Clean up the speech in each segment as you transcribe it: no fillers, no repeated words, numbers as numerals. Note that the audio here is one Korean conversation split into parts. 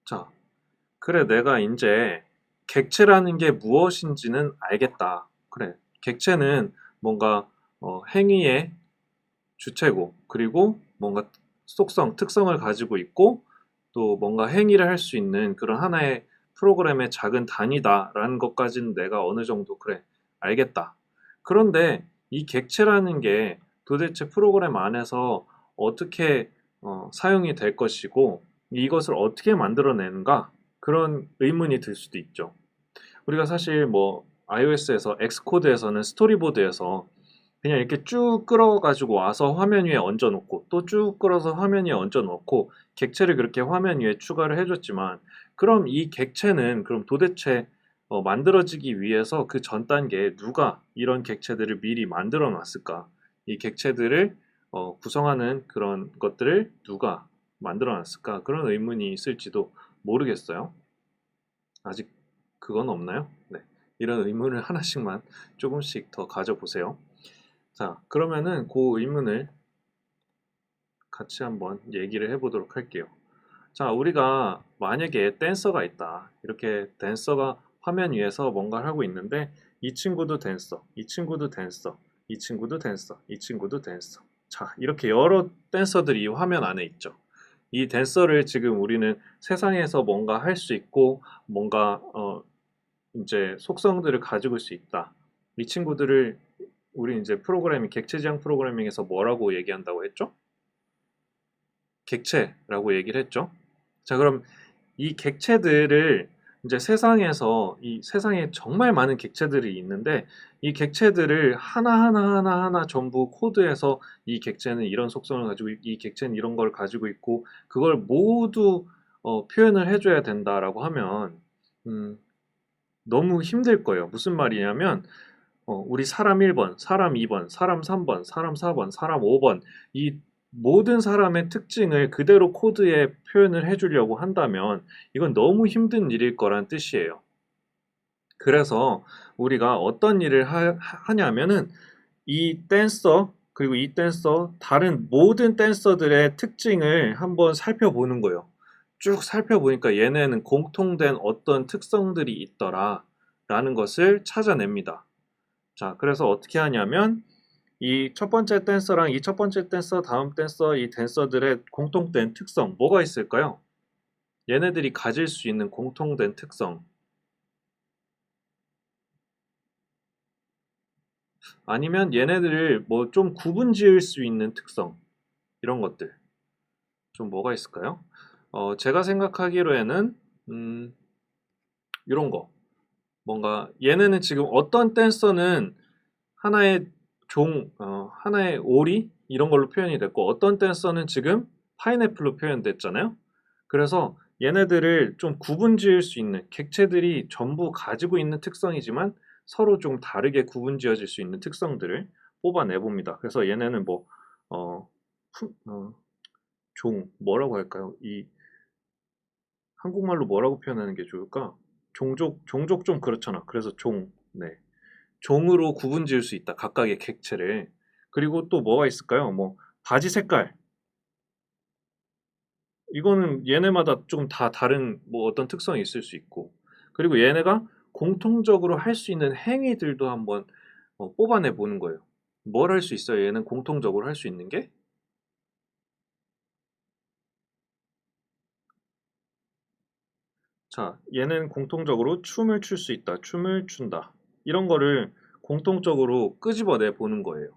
자, 그래, 내가 이제 객체라는 게 무엇인지는 알겠다. 그래, 객체는 뭔가 행위의 주체고, 그리고 뭔가 속성, 특성을 가지고 있고, 또 뭔가 행위를 할 수 있는 그런 하나의 프로그램의 작은 단위다라는 것까지는 내가 어느 정도 그래, 알겠다. 그런데 이 객체라는 게 도대체 프로그램 안에서 어떻게 사용이 될 것이고, 이것을 어떻게 만들어내는가? 그런 의문이 들 수도 있죠. 우리가 사실 뭐 iOS에서 엑스코드에서는 스토리보드에서 그냥 이렇게 쭉 끌어가지고 와서 화면 위에 얹어 놓고 또 쭉 끌어서 화면 위에 얹어 놓고 객체를 그렇게 화면 위에 추가를 해줬지만 그럼 이 객체는 그럼 도대체 만들어지기 위해서 그 전 단계에 누가 이런 객체들을 미리 만들어 놨을까? 이 객체들을 구성하는 그런 것들을 누가 만들어 놨을까? 그런 의문이 있을지도 모르겠어요. 아직 그건 없나요? 네. 이런 의문을 하나씩만 조금씩 더 가져보세요. 자, 그러면은 그 의문을 같이 한번 얘기를 해보도록 할게요. 자, 우리가 만약에 댄서가 있다. 이렇게 댄서가 화면 위에서 뭔가를 하고 있는데 이 친구도 댄서, 이 친구도 댄서, 이 친구도 댄서, 이 친구도 댄서. 자, 이렇게 여러 댄서들이 화면 안에 있죠. 이 댄서를 지금 우리는 세상에서 뭔가 할 수 있고 뭔가 이제 속성들을 가지고 수 있다. 이 친구들을 우리 이제 프로그래밍, 객체지향 프로그래밍에서 뭐라고 얘기한다고 했죠? 객체라고 얘기를 했죠. 자, 그럼 이 객체들을 이제 세상에서 이 세상에 정말 많은 객체들이 있는데 이 객체들을 하나하나 전부 코드해서 이 객체는 이런 속성을 가지고 이 객체는 이런 걸 가지고 있고 그걸 모두 표현을 해줘야 된다라고 하면 음, 너무 힘들 거예요. 무슨 말이냐면 우리 사람 1번, 사람 2번, 사람 3번, 사람 4번, 사람 5번 이 모든 사람의 특징을 그대로 코드에 표현을 해주려고 한다면 이건 너무 힘든 일일 거란 뜻이에요. 그래서 우리가 어떤 일을 하냐면은 이 댄서 그리고 이 댄서 다른 모든 댄서들의 특징을 한번 살펴보는 거예요. 쭉 살펴보니까 얘네는 공통된 어떤 특성들이 있더라 라는 것을 찾아냅니다. 자, 그래서 어떻게 하냐면 이 첫 번째 댄서랑 이 첫 번째 댄서, 다음 댄서, 이 댄서들의 공통된 특성 뭐가 있을까요? 얘네들이 가질 수 있는 공통된 특성 아니면 얘네들을 뭐 좀 구분 지을 수 있는 특성 이런 것들 좀 뭐가 있을까요? 제가 생각하기로에는 음, 이런 거 뭔가 얘네는 지금 어떤 댄서는 하나의 하나의 오리 이런 걸로 표현이 됐고 어떤 댄서는 지금 파인애플로 표현됐잖아요. 그래서 얘네들을 좀 구분 지을 수 있는 객체들이 전부 가지고 있는 특성이지만 서로 좀 다르게 구분 지어질 수 있는 특성들을 뽑아내 봅니다. 그래서 얘네는 뭐 어, 뭐라고 할까요? 이 한국말로 뭐라고 표현하는 게 좋을까? 종족 좀 그렇잖아. 그래서 네. 종으로 구분 지을 수 있다. 각각의 객체를. 그리고 또 뭐가 있을까요? 뭐 바지 색깔. 이거는 얘네마다 좀 다 다른 뭐 어떤 특성이 있을 수 있고. 그리고 얘네가 공통적으로 할 수 있는 행위들도 한번 뽑아내 보는 거예요. 뭘 할 수 있어요? 얘는 공통적으로 할 수 있는 게? 자, 얘는 공통적으로 춤을 출 수 있다. 춤을 춘다. 이런 거를 공통적으로 끄집어내 보는 거예요.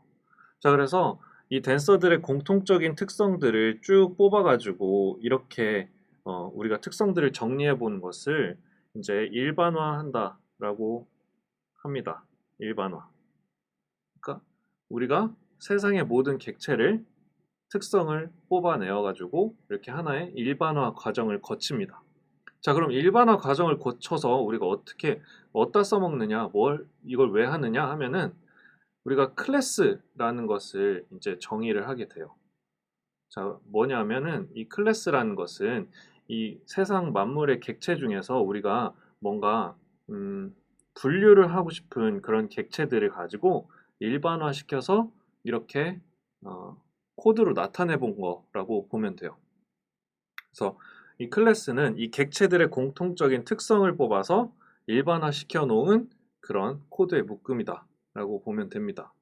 자, 그래서 이 댄서들의 공통적인 특성들을 쭉 뽑아가지고 이렇게 우리가 특성들을 정리해 보는 것을 이제 일반화한다라고 합니다. 일반화. 그러니까 우리가 세상의 모든 객체를 특성을 뽑아내어 가지고 이렇게 하나의 일반화 과정을 거칩니다. 자, 그럼 일반화 과정을 거쳐서 우리가 어떻게 어디다 써먹느냐, 이걸 왜 하느냐 하면은 우리가 클래스라는 것을 이제 정의를 하게 돼요. 자, 뭐냐면은 이 클래스라는 것은 이 세상 만물의 객체 중에서 우리가 뭔가 분류를 하고 싶은 그런 객체들을 가지고 일반화시켜서 이렇게 코드로 나타내 본 거라고 보면 돼요. 그래서 이 클래스는 이 객체들의 공통적인 특성을 뽑아서 일반화시켜 놓은 그런 코드의 묶음이다 라고 보면 됩니다.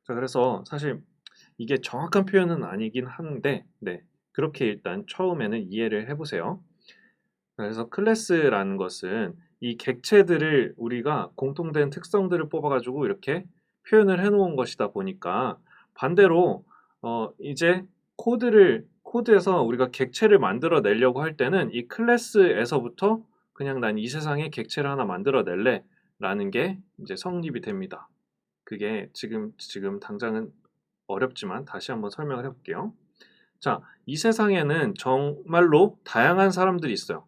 자, 그래서 사실 이게 정확한 표현은 아니긴 한데, 네, 그렇게 일단 처음에는 이해를 해보세요. 그래서 클래스라는 것은 이 객체들을 우리가 공통된 특성들을 뽑아가지고 이렇게 표현을 해놓은 것이다 보니까 반대로 이제 코드에서 우리가 객체를 만들어 내려고 할 때는 이 클래스에서부터 그냥 난 이 세상에 객체를 하나 만들어 낼래 라는 게 이제 성립이 됩니다. 그게 지금 당장은 어렵지만 다시 한번 설명을 해볼게요. 자, 이 세상에는 정말로 다양한 사람들이 있어요.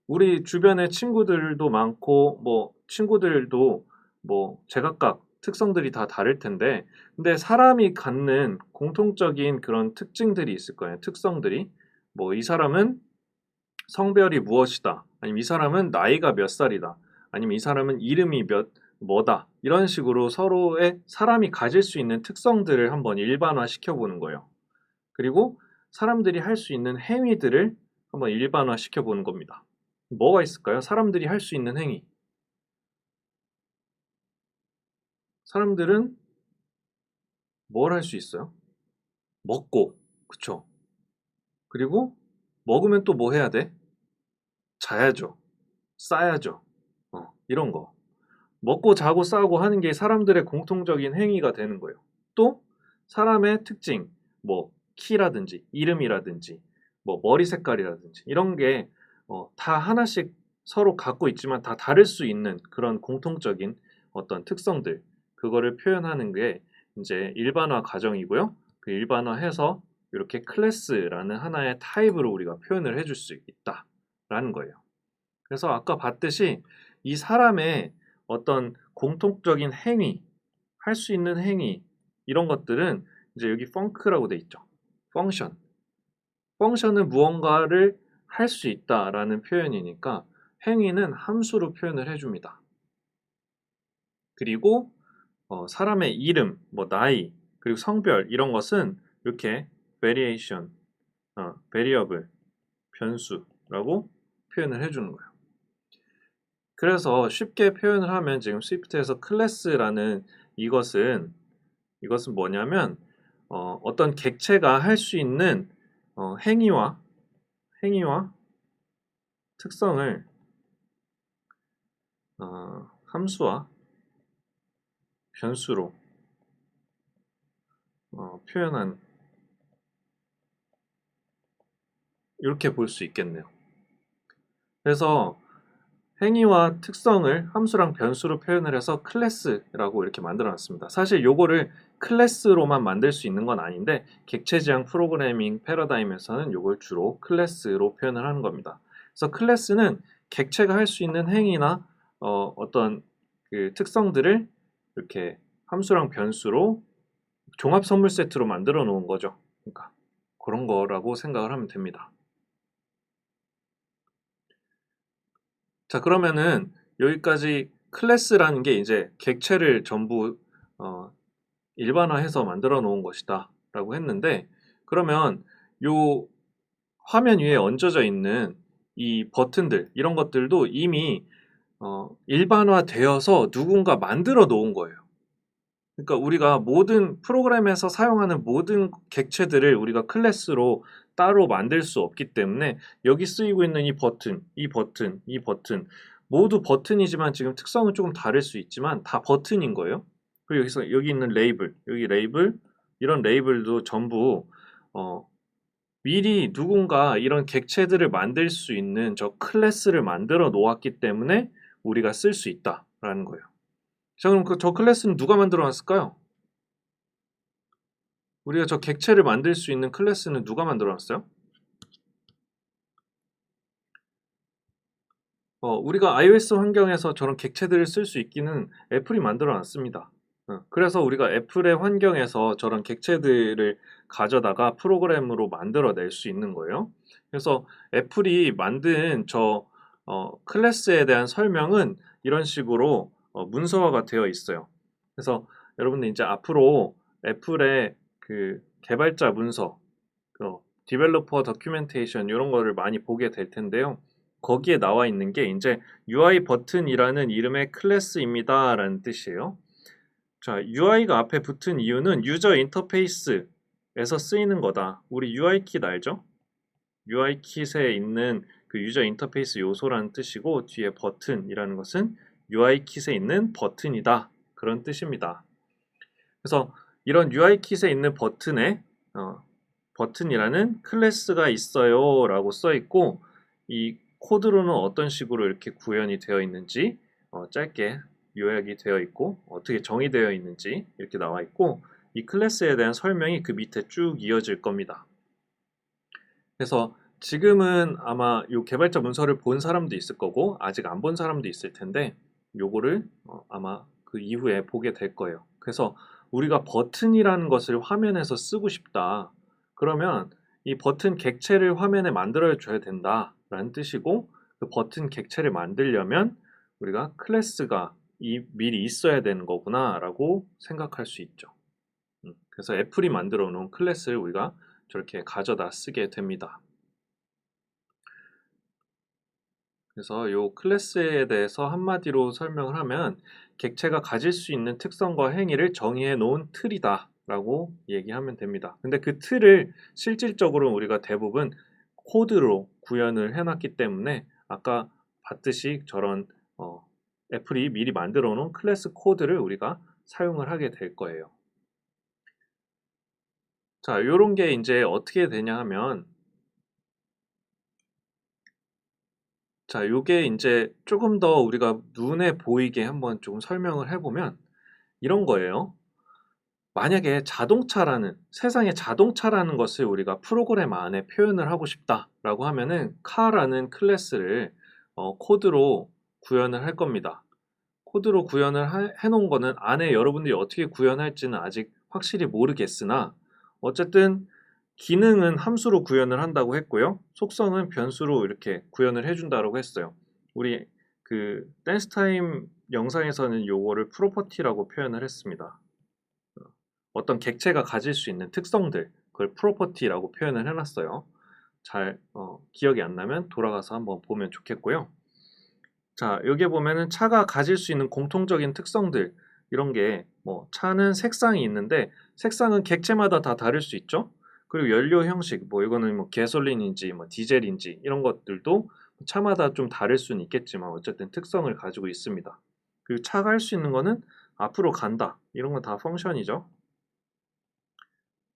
우리 주변에 친구들도 많고, 뭐, 친구들도 뭐, 제각각 특성들이 다 다를 텐데, 근데 사람이 갖는 공통적인 그런 특징들이 있을 거예요. 특성들이. 뭐, 이 사람은 성별이 무엇이다. 아니면 이 사람은 나이가 몇 살이다. 아니면 이 사람은 이름이 뭐다. 이런 식으로 서로의 사람이 가질 수 있는 특성들을 한번 일반화 시켜보는 거예요. 그리고 사람들이 할 수 있는 행위들을 한번 일반화 시켜보는 겁니다. 뭐가 있을까요? 사람들이 할 수 있는 행위. 사람들은 뭘 할 수 있어요? 먹고, 그쵸? 그리고 먹으면 또 뭐 해야 돼? 자야죠. 싸야죠. 이런 거. 먹고 자고 싸고 하는 게 사람들의 공통적인 행위가 되는 거예요. 또 사람의 특징, 뭐 키라든지 이름이라든지 뭐 머리 색깔이라든지 이런 게 다 하나씩 서로 갖고 있지만 다 다를 수 있는 그런 공통적인 어떤 특성들 그거를 표현하는 게 이제 일반화 과정이고요. 그 일반화해서 이렇게 클래스라는 하나의 타입으로 우리가 표현을 해줄 수 있다라는 거예요. 그래서 아까 봤듯이 이 사람의 어떤 공통적인 행위, 할 수 있는 행위, 이런 것들은 이제 여기 펑크라고 돼 있죠. 펑션. 펑션은 무언가를 할 수 있다라는 표현이니까 행위는 함수로 표현을 해줍니다. 그리고 사람의 이름, 뭐 나이, 그리고 성별 이런 것은 이렇게 variation, variable, 변수라고 표현을 해주는 거예요. 그래서 쉽게 표현을 하면 지금 스위프트에서 클래스라는 이것은 뭐냐면 어떤 객체가 할 수 있는 행위와 특성을 함수와 변수로 표현한 이렇게 볼 수 있겠네요. 그래서 행위와 특성을 함수랑 변수로 표현을 해서 클래스라고 이렇게 만들어 놨습니다. 사실 요거를 클래스로만 만들 수 있는 건 아닌데 객체지향 프로그래밍 패러다임에서는 요걸 주로 클래스로 표현을 하는 겁니다. 그래서 클래스는 객체가 할 수 있는 행위나 어떤 그 특성들을 이렇게 함수랑 변수로 종합 선물 세트로 만들어 놓은 거죠. 그러니까 그런 거라고 생각을 하면 됩니다. 자, 그러면은 여기까지 클래스라는 게 이제 객체를 전부 어, 일반화해서 만들어 놓은 것이다 라고 했는데 그러면 요 화면 위에 얹어져 있는 이 버튼들 이런 것들도 이미 일반화되어서 누군가 만들어 놓은 거예요. 그러니까 우리가 모든 프로그램에서 사용하는 모든 객체들을 우리가 클래스로 따로 만들 수 없기 때문에 여기 쓰이고 있는 이 버튼, 이 버튼, 이 버튼 모두 버튼이지만 지금 특성은 조금 다를 수 있지만 다 버튼인 거예요. 그리고 여기서 여기 있는 레이블, 여기 레이블 이런 레이블도 전부 미리 누군가 이런 객체들을 만들 수 있는 저 클래스를 만들어 놓았기 때문에 우리가 쓸 수 있다라는 거예요. 자, 그럼 저 클래스는 누가 만들어 놨을까요? 우리가 저 객체를 만들 수 있는 클래스는 누가 만들어 놨어요? 우리가 iOS 환경에서 저런 객체들을 쓸 수 있기는 애플이 만들어 놨습니다. 그래서 우리가 애플의 환경에서 저런 객체들을 가져다가 프로그램으로 만들어낼 수 있는 거예요. 그래서 애플이 만든 저 클래스에 대한 설명은 이런 식으로 문서화가 되어 있어요. 그래서 여러분들 이제 앞으로 애플의 그 개발자 문서, 디벨로퍼 더큐멘테이션 이런 거를 많이 보게 될 텐데요. 거기에 나와 있는 게 이제 UI 버튼이라는 이름의 클래스입니다 라는 뜻이에요. 자, UI가 앞에 붙은 이유는 유저 인터페이스에서 쓰이는 거다. 우리 UI 킷 알죠? UI 킷에 있는 그 유저 인터페이스 요소라는 뜻이고 뒤에 버튼이라는 것은 UI 킷에 있는 버튼이다. 그런 뜻입니다. 그래서 이런 UI 킷에 있는 버튼에 버튼이라는 클래스가 있어요 라고 써 있고 이 코드로는 어떤 식으로 이렇게 구현이 되어 있는지 짧게 요약이 되어 있고 어떻게 정의되어 있는지 이렇게 나와 있고 이 클래스에 대한 설명이 그 밑에 쭉 이어질 겁니다. 그래서 지금은 아마 이 개발자 문서를 본 사람도 있을 거고 아직 안 본 사람도 있을 텐데 요거를 아마 그 이후에 보게 될 거예요. 그래서 우리가 버튼이라는 것을 화면에서 쓰고 싶다. 그러면 이 버튼 객체를 화면에 만들어 줘야 된다 라는 뜻이고 그 버튼 객체를 만들려면 우리가 클래스가 미리 있어야 되는 거구나 라고 생각할 수 있죠. 그래서 애플이 만들어 놓은 클래스를 우리가 저렇게 가져다 쓰게 됩니다. 그래서 이 클래스에 대해서 한마디로 설명을 하면 객체가 가질 수 있는 특성과 행위를 정의해 놓은 틀이다 라고 얘기하면 됩니다. 근데 그 틀을 실질적으로 우리가 대부분 코드로 구현을 해놨기 때문에 아까 봤듯이 저런 애플이 미리 만들어 놓은 클래스 코드를 우리가 사용을 하게 될 거예요. 자, 이런 게 이제 어떻게 되냐 하면 자, 요게 이제 조금 더 우리가 눈에 보이게 한번 좀 설명을 해보면 이런 거예요. 만약에 세상에 자동차라는 것을 우리가 프로그램 안에 표현을 하고 싶다라고 하면은 카라는 클래스를 코드로 구현을 할 겁니다. 코드로 구현을 해놓은 거는 안에 여러분들이 어떻게 구현할지는 아직 확실히 모르겠으나 어쨌든 기능은 함수로 구현을 한다고 했고요. 속성은 변수로 이렇게 구현을 해준다고 했어요. 우리 그 댄스 타임 영상에서는 요거를 프로퍼티라고 표현을 했습니다. 어떤 객체가 가질 수 있는 특성들, 그걸 프로퍼티라고 표현을 해놨어요. 잘 기억이 안 나면 돌아가서 한번 보면 좋겠고요. 자, 여기에 보면은 차가 가질 수 있는 공통적인 특성들 이런 게 뭐 차는 색상이 있는데 색상은 객체마다 다 다를 수 있죠. 그리고 연료 형식 뭐 이거는 뭐 가솔린인지 뭐 디젤인지 이런 것들도 차마다 좀 다를 수는 있겠지만 어쨌든 특성을 가지고 있습니다. 그리고 차가 할 수 있는 거는 앞으로 간다 이런 건 다 펑션이죠.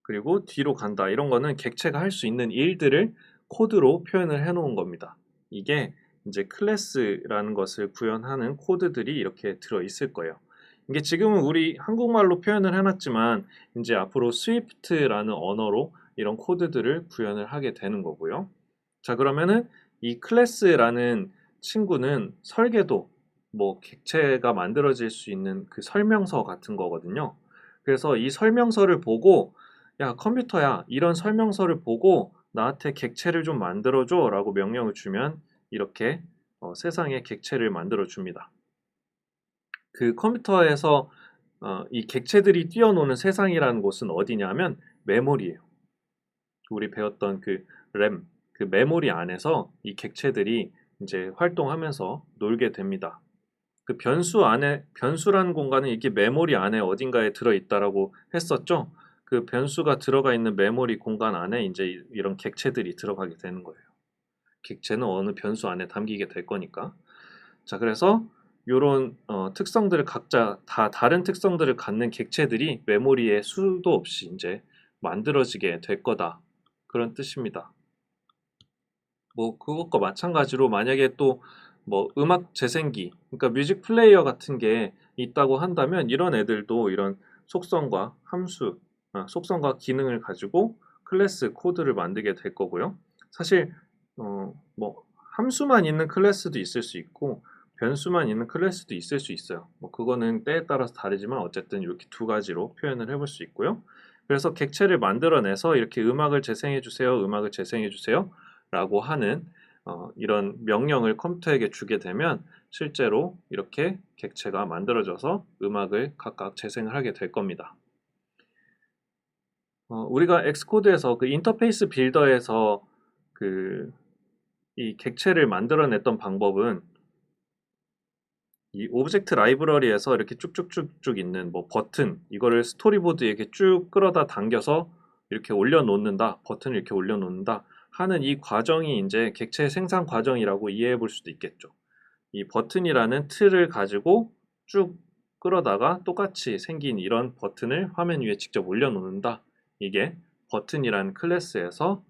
그리고 뒤로 간다 이런 거는 객체가 할 수 있는 일들을 코드로 표현을 해 놓은 겁니다. 이게 이제 클래스라는 것을 구현하는 코드들이 이렇게 들어 있을 거예요. 이게 지금은 우리 한국말로 표현을 해놨지만 이제 앞으로 스위프트라는 언어로 이런 코드들을 구현을 하게 되는 거고요. 자, 그러면은 이 클래스라는 친구는 설계도 뭐 객체가 만들어질 수 있는 그 설명서 같은 거거든요. 그래서 이 설명서를 보고 야, 컴퓨터야, 이런 설명서를 보고 나한테 객체를 좀 만들어줘 라고 명령을 주면 이렇게 세상에 객체를 만들어 줍니다. 그 컴퓨터에서 이 객체들이 뛰어노는 세상이라는 곳은 어디냐면 메모리예요. 우리 배웠던 그 램, 그 메모리 안에서 이 객체들이 이제 활동하면서 놀게 됩니다. 그 변수라는 공간은 이게 메모리 안에 어딘가에 들어있다라고 했었죠. 그 변수가 들어가 있는 메모리 공간 안에 이제 이런 객체들이 들어가게 되는 거예요. 객체는 어느 변수 안에 담기게 될 거니까. 자, 그래서 이런 특성들을 각자 다 다른 특성들을 갖는 객체들이 메모리에 수도 없이 이제 만들어지게 될 거다. 그런 뜻입니다. 뭐 그것과 마찬가지로 만약에 또 뭐 음악 재생기, 그러니까 뮤직 플레이어 같은 게 있다고 한다면 이런 애들도 이런 속성과 함수, 속성과 기능을 가지고 클래스 코드를 만들게 될 거고요. 사실 뭐 함수만 있는 클래스도 있을 수 있고 변수만 있는 클래스도 있을 수 있어요. 뭐 그거는 때에 따라서 다르지만 어쨌든 이렇게 두 가지로 표현을 해볼 수 있고요. 그래서 객체를 만들어내서 이렇게 음악을 재생해 주세요, 음악을 재생해 주세요. 라고 하는 이런 명령을 컴퓨터에게 주게 되면 실제로 이렇게 객체가 만들어져서 음악을 각각 재생을 하게 될 겁니다. 우리가 엑스코드에서 그 인터페이스 빌더에서 그 이 객체를 만들어냈던 방법은 이 오브젝트 라이브러리에서 이렇게 쭉쭉쭉쭉 있는 뭐 버튼 이거를 스토리보드에 이렇게 쭉 끌어다 당겨서 이렇게 올려놓는다, 버튼을 이렇게 올려놓는다 하는 이 과정이 이제 객체 생산 과정이라고 이해해 볼 수도 있겠죠. 이 버튼이라는 틀을 가지고 쭉 끌어다가 똑같이 생긴 이런 버튼을 화면 위에 직접 올려놓는다. 이게 버튼이라는 클래스에서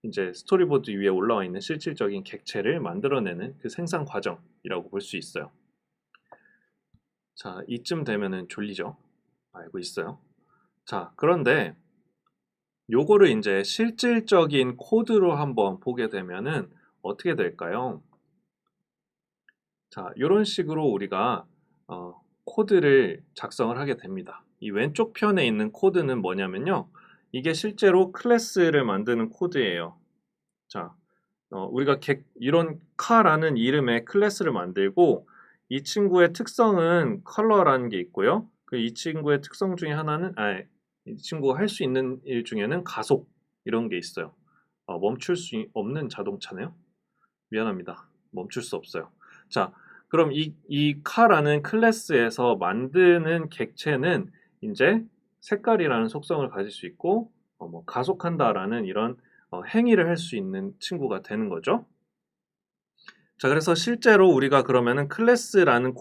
이제 스토리보드 위에 올라와 있는 실질적인 객체를 만들어내는 그 생산 과정이라고 볼 수 있어요. 자, 이쯤 되면은 졸리죠? 알고 있어요. 자, 그런데 요거를 이제 실질적인 코드로 한번 보게 되면은 어떻게 될까요? 자, 이런 식으로 우리가 코드를 작성을 하게 됩니다. 이 왼쪽 편에 있는 코드는 뭐냐면요. 이게 실제로 클래스를 만드는 코드예요. 자, 우리가 이런 카라는 이름의 클래스를 만들고 이 친구의 특성은 컬러라는 게 있고요. 이 친구의 특성 중에 하나는 이 친구가 할 수 있는 일 중에는 가속 이런 게 있어요. 멈출 수 없는 자동차네요. 미안합니다. 멈출 수 없어요. 자, 그럼 이 카라는 클래스에서 만드는 객체는 이제 색깔이라는 속성을 가질 수 있고 뭐 가속한다라는 이런 행위를 할 수 있는 친구가 되는 거죠. 자, 그래서 실제로 우리가 그러면은 클래스라는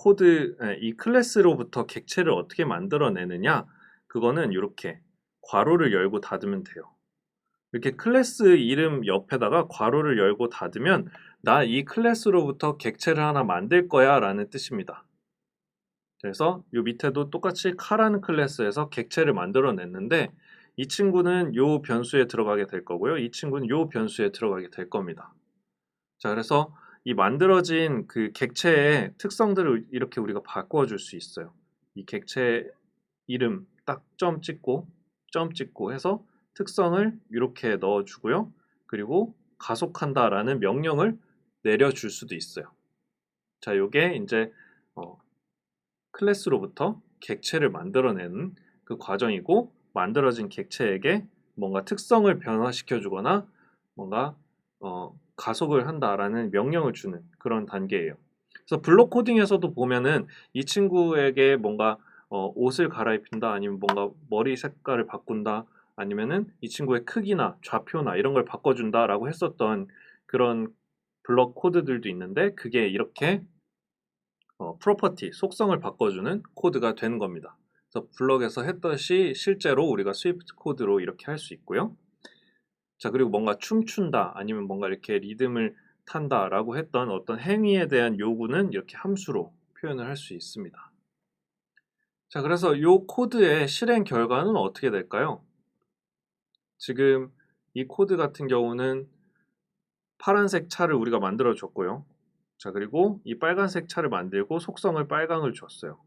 이 클래스로부터 객체를 어떻게 만들어내느냐? 그거는 이렇게 괄호를 열고 닫으면 돼요. 이렇게 클래스 이름 옆에다가 괄호를 열고 닫으면 나 이 클래스로부터 객체를 하나 만들 거야 라는 뜻입니다. 그래서 요 밑에도 똑같이 카라는 클래스에서 객체를 만들어냈는데 이 친구는 요 변수에 들어가게 될 거고요. 이 친구는 요 변수에 들어가게 될 겁니다. 자, 그래서 이 만들어진 그 객체의 특성들을 이렇게 우리가 바꿔 줄 수 있어요. 이 객체 이름 딱 점 찍고 해서 특성을 이렇게 넣어 주고요. 그리고 가속한다라는 명령을 내려줄 수도 있어요. 자, 요게 이제 클래스로부터 객체를 만들어내는 그 과정이고 만들어진 객체에게 뭔가 특성을 변화시켜 주거나 뭔가 가속을 한다라는 명령을 주는 그런 단계예요. 그래서 블록 코딩에서도 보면은 이 친구에게 뭔가 옷을 갈아입힌다 아니면 뭔가 머리 색깔을 바꾼다 아니면은 이 친구의 크기나 좌표나 이런 걸 바꿔준다라고 했었던 그런 블록 코드들도 있는데 그게 이렇게 프로퍼티, 속성을 바꿔주는 코드가 되는 겁니다. 그래서 블럭에서 했듯이 실제로 우리가 스위프트 코드로 이렇게 할 수 있고요. 자, 그리고 뭔가 춤춘다 아니면 뭔가 이렇게 리듬을 탄다라고 했던 어떤 행위에 대한 요구는 이렇게 함수로 표현을 할 수 있습니다. 자, 그래서 요 코드의 실행 결과는 어떻게 될까요? 지금 이 코드 같은 경우는 파란색 차를 우리가 만들어 줬고요. 자, 그리고 이 빨간색 차를 만들고 속성을 빨강을 줬어요.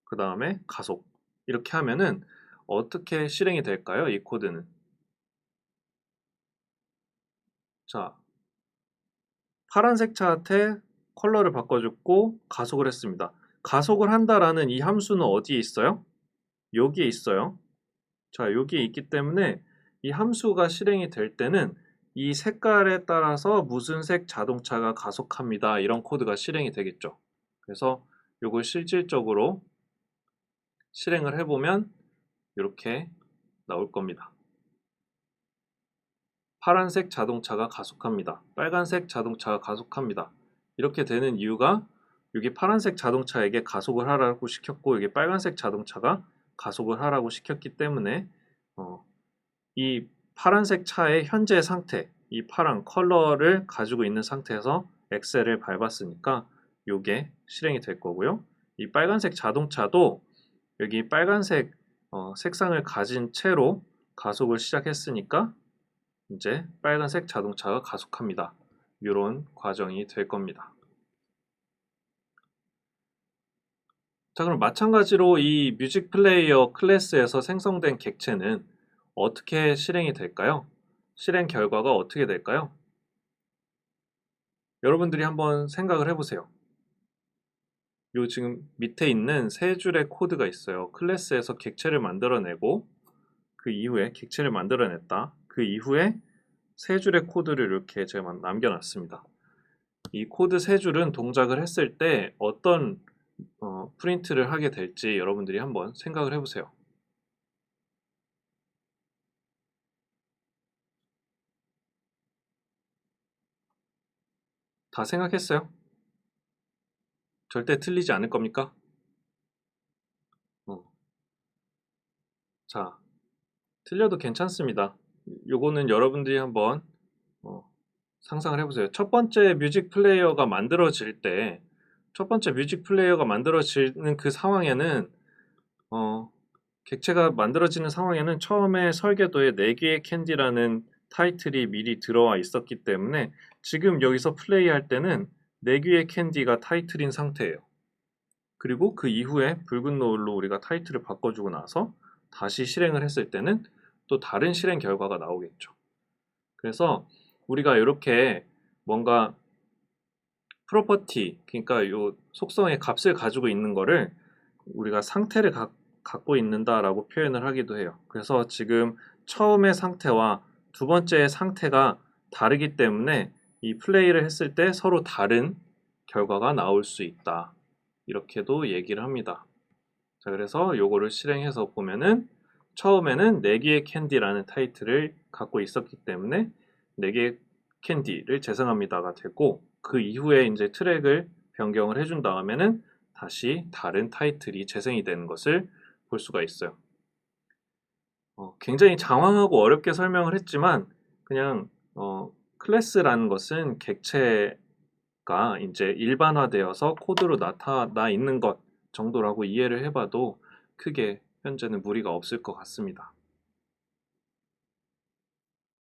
그 다음에 가속. 이렇게 하면은 어떻게 실행이 될까요? 이 코드는. 자, 파란색 차한테 컬러를 바꿔줬고 가속을 했습니다. 가속을 한다라는 이 함수는 어디에 있어요? 여기에 있어요. 자, 여기에 있기 때문에 이 함수가 실행이 될 때는 이 색깔에 따라서 무슨 색 자동차가 가속합니다. 이런 코드가 실행이 되겠죠. 그래서 이걸 실질적으로 실행을 해보면 이렇게 나올 겁니다. 파란색 자동차가 가속합니다. 빨간색 자동차가 가속합니다. 이렇게 되는 이유가 여기 파란색 자동차에게 가속을 하라고 시켰고 여기 빨간색 자동차가 가속을 하라고 시켰기 때문에 이 파란색 차의 현재 상태, 이 파란 컬러를 가지고 있는 상태에서 엑셀을 밟았으니까 이게 실행이 될 거고요. 이 빨간색 자동차도 여기 빨간색 색상을 가진 채로 가속을 시작했으니까 이제 빨간색 자동차가 가속합니다. 이런 과정이 될 겁니다. 자, 그럼 마찬가지로 이 뮤직 플레이어 클래스에서 생성된 객체는 어떻게 실행이 될까요? 실행 결과가 어떻게 될까요? 여러분들이 한번 생각을 해보세요. 요 지금 밑에 있는 세 줄의 코드가 있어요. 클래스에서 객체를 만들어내고 그 이후에 객체를 만들어냈다. 그 이후에 세 줄의 코드를 이렇게 제가 남겨놨습니다. 이 코드 세 줄은 동작을 했을 때 어떤 프린트를 하게 될지 여러분들이 한번 생각을 해보세요. 다 생각했어요? 절대 틀리지 않을 겁니까? 어. 자, 틀려도 괜찮습니다. 요거는 여러분들이 한번 상상을 해보세요. 첫 번째 뮤직 플레이어가 만들어질 때, 첫 번째 뮤직 플레이어가 만들어지는 그 상황에는 객체가 만들어지는 상황에는 처음에 설계도에 4개의 캔디라는 타이틀이 미리 들어와 있었기 때문에 지금 여기서 플레이할 때는 4개의 캔디가 타이틀인 상태예요. 그리고 그 이후에 붉은 노을로 우리가 타이틀을 바꿔주고 나서 다시 실행을 했을 때는 또 다른 실행 결과가 나오겠죠. 그래서 우리가 이렇게 뭔가 프로퍼티, 그러니까 요 속성의 값을 가지고 있는 거를 우리가 상태를 갖고 있는다라고 표현을 하기도 해요. 그래서 지금 처음의 상태와 두 번째의 상태가 다르기 때문에 이 플레이를 했을 때 서로 다른 결과가 나올 수 있다. 이렇게도 얘기를 합니다. 자, 그래서 요거를 실행해서 보면은 처음에는 4개의 캔디라는 타이틀을 갖고 있었기 때문에 4개의 캔디를 재생합니다가 되고 그 이후에 이제 트랙을 변경을 해준 다음에는 다시 다른 타이틀이 재생이 되는 것을 볼 수가 있어요. 굉장히 장황하고 어렵게 설명을 했지만 그냥 클래스라는 것은 객체가 이제 일반화되어서 코드로 나타나 있는 것 정도라고 이해를 해봐도 크게 현재는 무리가 없을 것 같습니다.